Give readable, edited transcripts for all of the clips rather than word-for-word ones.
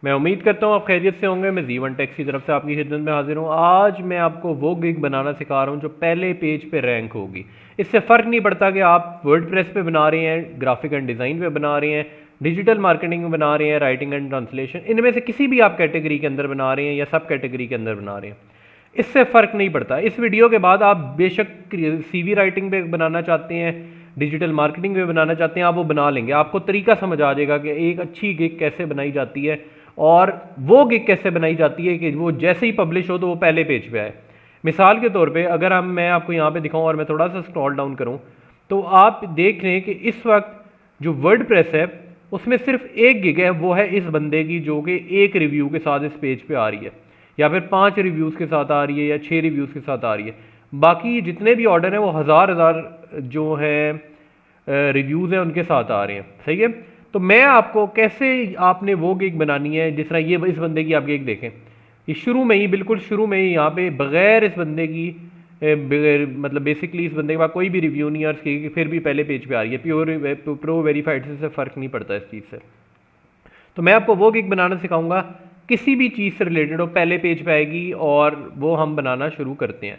मैं उम्मीद करता हूँ आप खैरियत से होंगे। मैं जीवन टेक्स की तरफ से आपकी खिदमत में हाजिर हूँ। आज मैं आपको वो गिग बनाना सिखा रहा हूँ जो पहले पेज पे रैंक होगी। इससे फ़र्क नहीं पड़ता कि आप वर्डप्रेस पे बना रहे हैं, ग्राफिक एंड डिज़ाइन पे बना रहे हैं, डिजिटल मार्केटिंग में बना रहे हैं, राइटिंग एंड ट्रांसलेशन, इनमें से किसी भी आप कैटेगरी के अंदर बना रहे हैं या सब कैटेगरी के अंदर बना रहे हैं, इससे फ़र्क नहीं पड़ता। इस वीडियो के बाद आप बेशक सीवी राइटिंग पे बनाना चाहते हैं, डिजिटल मार्केटिंग में बनाना चाहते हैं, आप वो बना लेंगे। आपको तरीका समझ आ जाएगा कि एक अच्छी गिग कैसे बनाई जाती है और वो गिग कैसे बनाई जाती है कि वो जैसे ही पब्लिश हो तो वो पहले पेज पे आए। मिसाल के तौर पे अगर मैं आपको यहाँ पे दिखाऊं और मैं थोड़ा सा स्क्रॉल डाउन करूँ तो आप देख रहे हैं कि इस वक्त जो वर्डप्रेस है उसमें सिर्फ एक गिग है, वो है इस बंदे की जो कि एक रिव्यू के साथ इस पेज पे आ रही है, या फिर 5 रिव्यूज़ के साथ आ रही है, या 6 रिव्यूज़ के साथ आ रही है। बाकी जितने भी ऑर्डर हैं वो हज़ार हज़ार जो है रिव्यूज़ हैं उनके साथ आ रहे हैं। सही है। तो मैं आपको कैसे आपने वो गिग बनानी है, जिस तरह ये इस बंदे की आप गिग देखें, ये शुरू में ही, बिल्कुल शुरू में ही यहाँ पे बगैर इस बंदे की मतलब बेसिकली इस बंदे के पास कोई भी रिव्यू नहीं है और इसकी फिर भी पहले पेज पे आ रही है। प्रो वेरीफाइड से फ़र्क नहीं पड़ता इस चीज़ से। तो मैं आपको वो गिग बनाना सिखाऊंगा, किसी भी चीज़ से रिलेटेड हो, पहले पेज पे आएगी और वो हम बनाना शुरू करते हैं।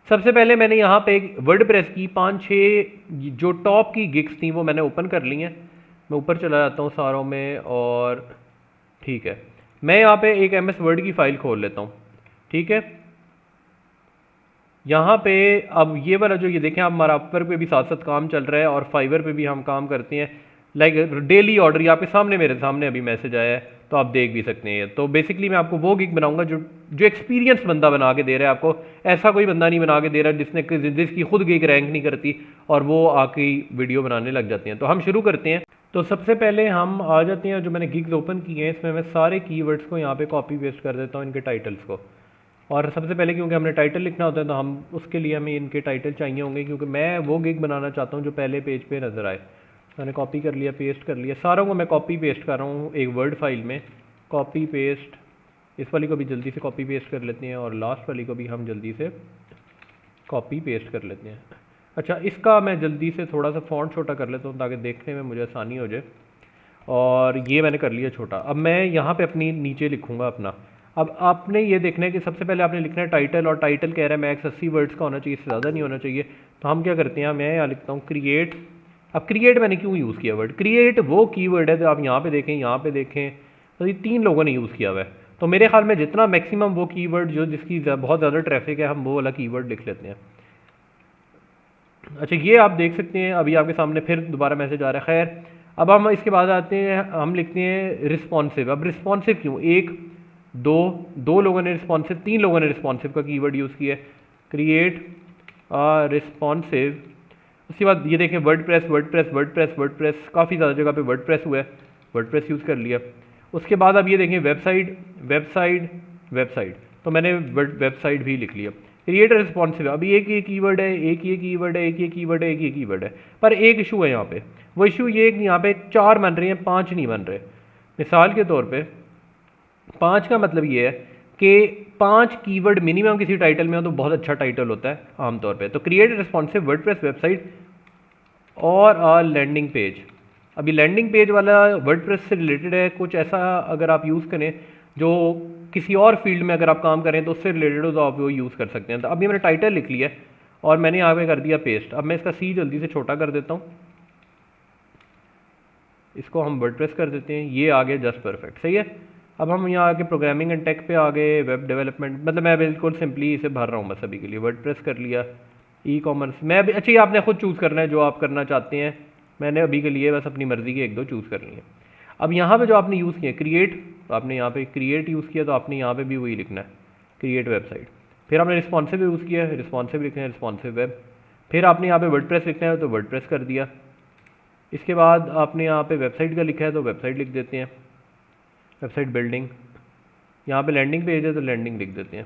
सबसे पहले मैंने यहाँ पे वर्डप्रेस की 5-6 जो टॉप की गिग्स थी वो मैंने ओपन कर ली हैं। मैं ऊपर चला जाता हूँ सारों में और ठीक है, मैं यहाँ पे एक MS वर्ड की फ़ाइल खोल लेता हूँ। ठीक है, यहाँ पे अब ये वाला जो ये देखें, आप हमारा अपवर्क पे भी साथ साथ काम चल रहा है और फाइवर पे भी हम काम करते हैं। लाइक डेली ऑर्डर यहाँ पे सामने, मेरे सामने अभी मैसेज आया है तो आप देख भी सकते हैं। तो बेसिकली मैं आपको वो गिग बनाऊंगा जो जो एक्सपीरियंस बंदा बना के दे रहा है आपको। ऐसा कोई बंदा नहीं बना के दे रहा जिसकी खुद गिग रैंक नहीं करती और वो आके वीडियो बनाने लग जाते हैं। तो हम शुरू करते हैं। तो सबसे पहले हम आ जाते हैं, जो मैंने गिग्स ओपन किए हैं इसमें मैं सारे कीवर्ड्स को यहाँ पे कॉपी पेस्ट कर देता हूँ, इनके टाइटल्स को। और सबसे पहले क्योंकि हमने टाइटल लिखना होता है तो हम उसके लिए हमें इनके टाइटल चाहिए होंगे, क्योंकि मैं वो गिग बनाना चाहता हूँ जो पहले पेज पे नज़र आए। मैंने कॉपी कर लिया, पेस्ट कर लिया, सारों को मैं कॉपी पेस्ट कर रहा हूँ एक वर्ड फाइल में। कॉपी पेस्ट, इस वाली को भी जल्दी से कॉपी पेस्ट कर लेते हैं और लास्ट वाली को भी हम जल्दी से कॉपी पेस्ट कर लेते हैं। अच्छा, इसका मैं जल्दी से थोड़ा सा फ़ॉन्ट छोटा कर लेता हूँ ताकि देखने में मुझे आसानी हो जाए। और ये मैंने कर लिया छोटा। अब मैं यहाँ पे अपनी नीचे लिखूँगा अपना। अब आपने ये देखना है कि सबसे पहले आपने लिखना है टाइटल, और टाइटल कह रहा है मैक्स 80 वर्ड्स का होना चाहिए, इससे ज़्यादा नहीं होना चाहिए। तो हम क्या करते हैं, मैं यहाँ लिखता हूँ क्रिएट। अब क्रिएट मैंने क्यों यूज़ किया वर्ड, क्रिएट वो कीवर्ड है जो आप यहाँ पे देखें, यहाँ पे देखें, तो ये 3 लोगों ने यूज़ किया हुआ है। तो मेरे ख्याल में जितना मैक्सिमम वो कीवर्ड जो जिसकी बहुत ज़्यादा ट्रैफिक है, हम वो वाला कीवर्ड लिख लेते हैं। अच्छा, ये आप देख सकते हैं अभी आपके सामने फिर दोबारा मैसेज आ रहा है। खैर, अब हम इसके बाद आते हैं, हम लिखते हैं रिस्पॉन्सिव। अब रिस्पॉन्सिव क्यों, एक दो लोगों ने रिस्पॉन्सिव, 3 लोगों ने रिस्पॉन्सिव का कीवर्ड यूज़ किया है। Create responsive. उसके बाद ये देखें वर्डप्रेस वर्डप्रेस वर्डप्रेस वर्डप्रेस, काफ़ी ज़्यादा जगह पे वर्डप्रेस हुआ है, वर्डप्रेस यूज़ कर लिया। उसके बाद अब ये देखें वेबसाइट वेबसाइट वेबसाइट, तो मैंने वेबसाइट भी लिख लिया। क्रिएट रिस्पॉन्सिव, अभी एक ये कीवर्ड है, एक ये कीवर्ड है, एक ये कीवर्ड है, एक ये कीवर्ड है, पर एक इशू है यहाँ पे। वो इशू ये कि यहाँ पे 4 बन रहे हैं, 5 नहीं बन रहे। मिसाल के तौर पे 5 का मतलब ये है कि 5 कीवर्ड मिनिमम किसी टाइटल में हो तो बहुत अच्छा टाइटल होता है आमतौर पे। तो क्रिएट रिस्पॉन्सिव वर्डप्रेस वेबसाइट और लैंडिंग पेज। अभी लैंडिंग पेज वाला वर्डप्रेस से रिलेटेड है, कुछ ऐसा अगर आप यूज़ करें जो किसी और फील्ड में अगर आप काम करें तो उससे रिलेटेड हो तो आप वो यूज़ कर सकते हैं। तो अभी मैंने टाइटल लिख लिया और मैंने यहाँ पे कर दिया पेस्ट। अब मैं इसका सी जल्दी से छोटा कर देता हूँ, इसको हम वर्डप्रेस कर देते हैं, ये आ गया जस्ट परफेक्ट। सही है। अब हम यहाँ आके प्रोग्रामिंग एंड टेक पे आ गए, वेब डेवलपमेंट, मतलब मैं बिल्कुल सिंपली इसे भर रहा हूँ बस अभी के लिए। वर्डप्रेस कर लिया, ई कॉमर्स मैं भी, अच्छा ये आपने खुद चूज़ करना है जो आप करना चाहते हैं। मैंने अभी के लिए बस अपनी मर्ज़ी के 1-2 चूज़ कर लिए। अब यहाँ पे जो आपने यूज़ किया क्रिएट, तो आपने यहाँ पे क्रिएट यूज़ किया तो आपने यहाँ पे भी वही लिखना है, क्रिएट वेबसाइट। फिर आपने रिस्पॉन्सिव यूज़ किया है, रिस्पॉन्सिव लिखना है, रिस्पॉन्सिव वेब। फिर आपने यहाँ पे वर्डप्रेस लिखना है तो वर्डप्रेस कर दिया। इसके बाद आपने यहाँ पे वेबसाइट का लिखा है तो वेबसाइट लिख देते हैं, वेबसाइट बिल्डिंग। यहाँ पे लैंडिंग पेज है तो लैंडिंग लिख देते हैं,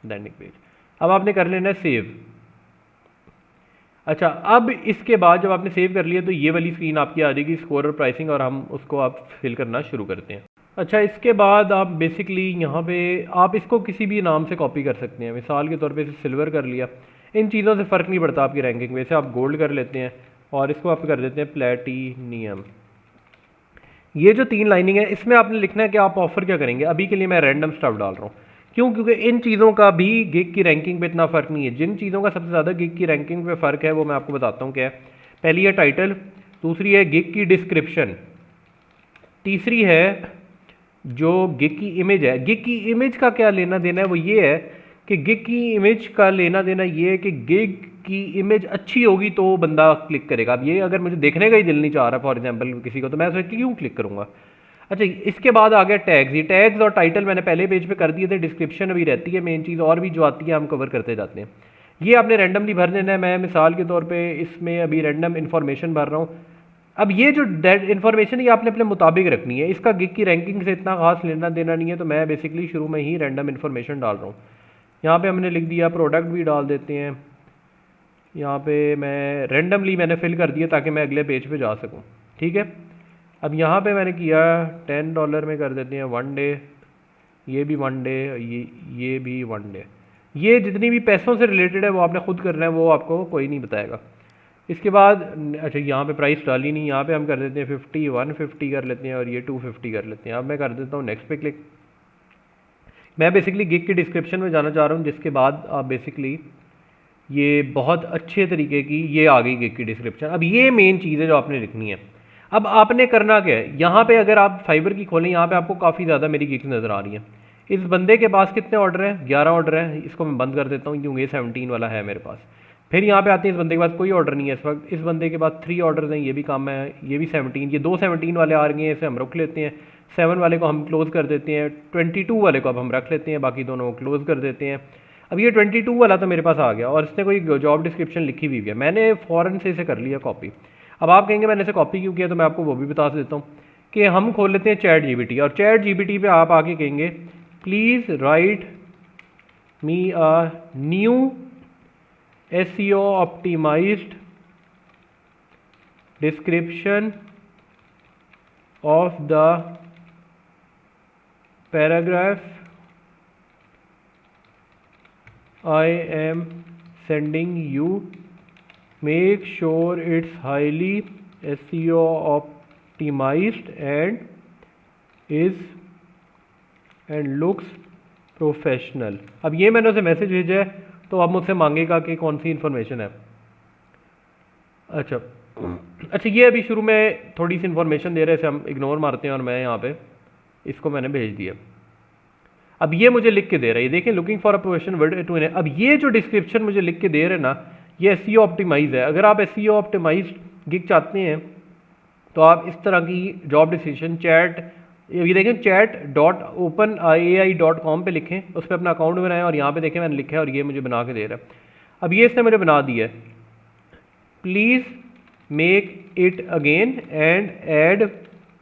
लैंडिंग पेज। अब आपने कर लेना है सेव। अच्छा, अब इसके बाद जब आपने सेव कर लिया तो ये वाली स्क्रीन आपकी आ जाएगी, स्कोर और प्राइसिंग, और हम उसको आप फिल करना शुरू करते हैं। अच्छा, इसके बाद आप बेसिकली यहाँ पे आप इसको किसी भी नाम से कॉपी कर सकते हैं। मिसाल के तौर पे इसे सिल्वर कर लिया, इन चीज़ों से फ़र्क नहीं पड़ता आपकी रैंकिंग में। इसे आप गोल्ड कर लेते हैं और इसको आप कर देते हैं प्लेटिनियम। ये जो 3 लाइनिंग है इसमें आपने लिखना है कि आप ऑफर क्या करेंगे। अभी के लिए मैं रैंडम स्टफ डाल रहा हूँ, क्यों? क्योंकि इन चीज़ों का भी गिग की रैंकिंग पे इतना फ़र्क नहीं है। जिन चीज़ों का सबसे ज़्यादा गिग की रैंकिंग पे फ़र्क है वो मैं आपको बताता हूँ क्या है। पहली है टाइटल, दूसरी है गिग की डिस्क्रिप्शन, तीसरी है जो गिग की इमेज है। गिग की इमेज का क्या लेना देना है, वो ये है कि गिग की इमेज का लेना देना ये है कि गिग की इमेज अच्छी होगी तो बंदा क्लिक करेगा। अब ये अगर मुझे देखने का ही दिल नहीं चाह रहा फॉर एग्जांपल किसी को, तो मैं उसे क्यों क्लिक करूंगा। अच्छा, इसके बाद आ गया टैग्स। ये टैग्स और टाइटल मैंने पहले पेज पे कर दिए थे, डिस्क्रिप्शन अभी रहती है मेन चीज़, और भी जो आती है हम कवर करते जाते हैं। ये आपने रैंडमली भर देना है। मैं मिसाल के तौर पे इसमें अभी रैंडम इन्फॉर्मेशन भर रहा हूँ। अब ये जो इन्फॉर्मेशन ये आपने अपने मुताबिक रखनी है, इसका गिग की रैंकिंग से इतना खास लेना देना नहीं है, तो मैं बेसिकली शुरू में ही रैंडम इन्फॉर्मेशन डाल रहा हूँ। यहाँ पे हमने लिख दिया, प्रोडक्ट भी डाल देते हैं। यहाँ पे मैं रैंडमली मैंने फिल कर दिया ताकि मैं अगले पेज पे जा सकूँ, ठीक है। अब यहाँ पे मैंने किया $10 में कर देते हैं 1 डे, ये भी 1 डे, ये भी 1 डे। ये जितनी भी पैसों से रिलेटेड है वो आपने खुद करना है, वो आपको कोई नहीं बताएगा। इसके बाद अच्छा, यहाँ पे प्राइस डाली नहीं, यहाँ पे हम कर देते हैं 50, 150 कर लेते हैं, और ये 250 कर लेते हैं। अब मैं कर देता हूँ नेक्स्ट पे क्लिक। मैं बेसिकली गिग की डिस्क्रिप्शन में जाना चाह रहा हूँ, जिसके बाद आप बेसिकली ये बहुत अच्छे तरीके की ये आ गई गिग की डिस्क्रिप्शन। अब ये मेन चीज़ है जो आपने लिखनी है। अब आपने करना क्या है, यहाँ पे अगर आप फाइबर की खोलें, यहाँ पे आपको काफ़ी ज़्यादा मेरी गिग्स नज़र आ रही हैं। इस बंदे के पास कितने ऑर्डर हैं? 11 ऑर्डर हैं। इसको मैं बंद कर देता हूँ क्योंकि ये 17 वाला है मेरे पास। फिर यहाँ पे आते हैं, इस बंदे के पास कोई ऑर्डर नहीं है इस वक्त। इस बंदे के पास 3 ऑर्डर हैं, ये भी काम है, ये भी 17, ये 2 17 वाले आ रहे हैं, इसे हम रख लेते हैं। 7 वाले को हम क्लोज़ कर देते हैं, 22 वाले को अब हम रख लेते हैं, बाकी दोनों को क्लोज़ कर देते हैं। अब ये 22 वाला तो मेरे पास आ गया, और इसने कोई जॉब डिस्क्रिप्शन लिखी हुई है, मैंने फ़ौरन से इसे कर लिया कॉपी। अब आप कहेंगे मैंने इसे कॉपी क्यों किया, तो मैं आपको वो भी बता देता हूँ कि हम खोल लेते हैं चैट जीपीटी, और चैट जीपीटी पे आप आके कहेंगे please write me a new SEO optimized description of the paragraph I am sending you. Make sure it's highly SEO optimized and looks professional. अब ये मैंने उसे मैसेज भेजा है, तो अब मुझसे मांगेगा कि कौन सी इन्फॉर्मेशन है। अच्छा, ये अभी शुरू में थोड़ी सी इन्फॉर्मेशन दे रहे हैं, हम इग्नोर मारते हैं, और मैं यहाँ पे इसको मैंने भेज दिया। अब ये मुझे लिख के दे रहा है, ये देखें, looking for a professional word to. अब ये जो डिस्क्रिप्शन मुझे लिख के दे रहे हैं ना, ये SEO ऑप्टिमाइज है। अगर आप SEO ऑप्टिमाइज गिग चाहते हैं तो आप इस तरह की जॉब डिस्क्रिप्शन चैट, ये देखें chat.openai.com पे लिखें, उस पर अपना अकाउंट बनाएं, और यहाँ पे देखें मैंने लिखा है और ये मुझे बना के दे रहा है। अब ये इसने मुझे बना दिया है, please make it again and add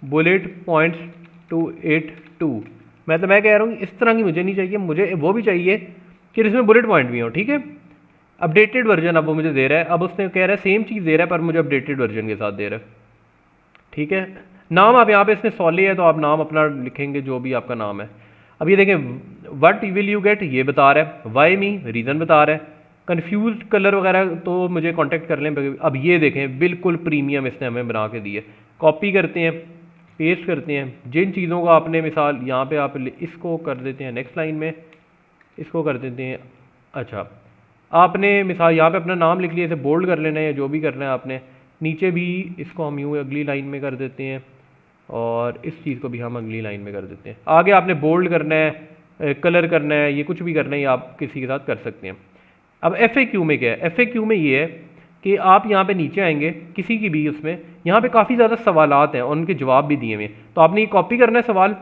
bullet points to it too. मैं कह रहा हूँ इस तरह की मुझे नहीं चाहिए, मुझे वो भी चाहिए कि इसमें बुलेट पॉइंट भी हो, ठीक है। अपडेटेड वर्जन अब वो मुझे दे रहा है, अब उसने कह रहा है सेम चीज़ दे रहा है पर मुझे अपडेटेड वर्जन के साथ दे रहा है, ठीक है। नाम आप यहाँ पे इसने सॉली है, तो आप नाम अपना लिखेंगे जो भी आपका नाम है। अब ये देखें, व्हाट विल यू गेट ये बता रहा है, वाई मी रीज़न बता रहा है, कन्फ्यूज कलर वगैरह तो मुझे कांटेक्ट कर लें। अब ये देखें बिल्कुल प्रीमियम इसने हमें बना के दी है। कॉपी करते हैं, पेस्ट करते हैं, जिन चीज़ों का आपने मिसाल यहाँ पे आप इसको कर देते हैं नेक्स्ट लाइन में, इसको कर देते हैं। अच्छा, आपने मिसाल यहाँ पे अपना नाम लिख लिया, इसे बोल्ड कर लेना है या जो भी करना है आपने। नीचे भी इसको हम यूँ अगली लाइन में कर देते हैं, और इस चीज़ को भी हम अगली लाइन में कर देते हैं। आगे आपने बोल्ड करना है, कलर करना है, ये कुछ भी करना है, ये आप किसी के साथ कर सकते हैं। अब FAQ में क्या है, FAQ में ये है कि आप यहाँ पे नीचे आएंगे किसी की भी उसमें, यहाँ पे काफ़ी ज़्यादा सवालात हैं और उनके जवाब भी दिए हुए हैं, तो आपने ये कॉपी करना है सवाल,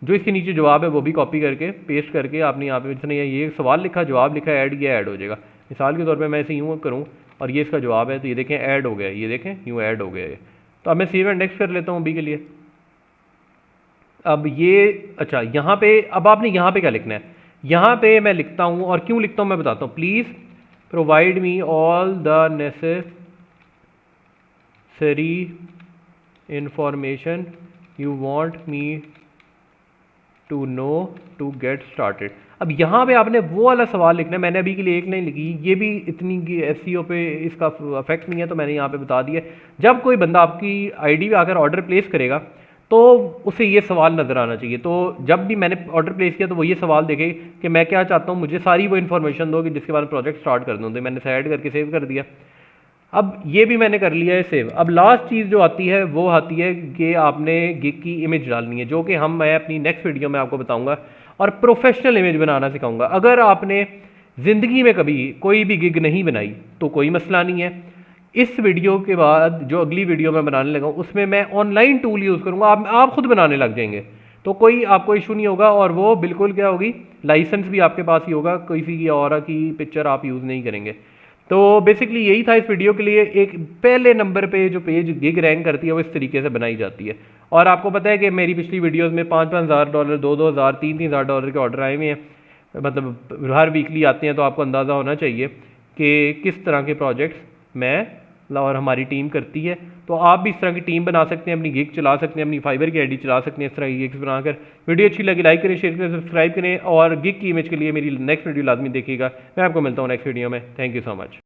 जो इसके नीचे जवाब है वो भी कॉपी करके पेस्ट करके आपने यहाँ पे इसने ये सवाल लिखा, जवाब लिखा, ऐड किया, ऐड हो जाएगा। मिसाल के तौर पे मैं इसे यूँ करूँ और ये इसका जवाब है, तो ये देखें ऐड हो गया, ये देखें यूँ ऐड हो गया है। तो अब मैं सेव एंड नेक्स्ट कर लेता हूँ अभी के लिए। अब ये अच्छा, यहाँ पे अब आपने यहाँ पे क्या लिखना है, यहाँ पे मैं लिखता हूँ, और क्यों लिखता हूँ मैं बताता हूँ। Please provide me all the necessary information you want me to know to get started. अब यहाँ पे आपने वो वाला सवाल लिखना है, मैंने अभी के लिए एक लाइन लिखी, ये भी इतनी SEO पे इसका इफेक्ट नहीं है, तो मैंने यहाँ पे बता दिया। जब कोई बंदा आपकी ID पे आकर ऑर्डर प्लेस करेगा तो उसे ये सवाल नज़र आना चाहिए। तो जब भी मैंने ऑर्डर प्लेस किया तो वो ये सवाल देखे कि मैं क्या चाहता हूँ, मुझे सारी वो इन्फॉर्मेशन दो कि जिसके बाद प्रोजेक्ट स्टार्ट कर दूँ। तो मैंने सेलेक्ट करके सेव कर दिया। अब ये भी मैंने कर लिया है सेव। अब लास्ट चीज़ जो आती है वो आती है कि आपने गिग की इमेज डालनी है, जो कि मैं अपनी नेक्स्ट वीडियो में आपको बताऊंगा और प्रोफेशनल इमेज बनाना सिखाऊंगा। अगर आपने ज़िंदगी में कभी कोई भी गिग नहीं बनाई तो कोई मसला नहीं है। इस वीडियो के बाद जो अगली वीडियो मैं बनाने लगा हूँ उसमें मैं ऑनलाइन टूल यूज़ करूँगा, आप खुद बनाने लग जाएंगे, तो कोई आपको इशू नहीं होगा। और वो बिल्कुल क्या होगी, लाइसेंस भी आपके पास ही होगा, किसी की और की पिक्चर आप यूज़ नहीं करेंगे। तो बेसिकली यही था इस वीडियो के लिए। एक पहले नंबर पे जो पेज गिग रैंक करती है वो इस तरीके से बनाई जाती है। और आपको पता है कि मेरी पिछली वीडियोस में $5,000, $2,000, $3,000 के ऑर्डर आए हुए हैं, मतलब हर वीकली आते हैं। तो आपको अंदाज़ा होना चाहिए कि किस तरह के प्रोजेक्ट्स मैं और हमारी टीम करती है। तो आप भी इस तरह की टीम बना सकते हैं, अपनी गिग चला सकते हैं, अपनी फाइबर की आईडी चला सकते हैं इस तरह की गिग्स बनाकर। वीडियो अच्छी लगी लाइक करें, शेयर करें, सब्सक्राइब करें और गिग की इमेज के लिए मेरी नेक्स्ट वीडियो लाजमी देखिएगा। मैं आपको मिलता हूँ नेक्स्ट वीडियो में। Thank you so much.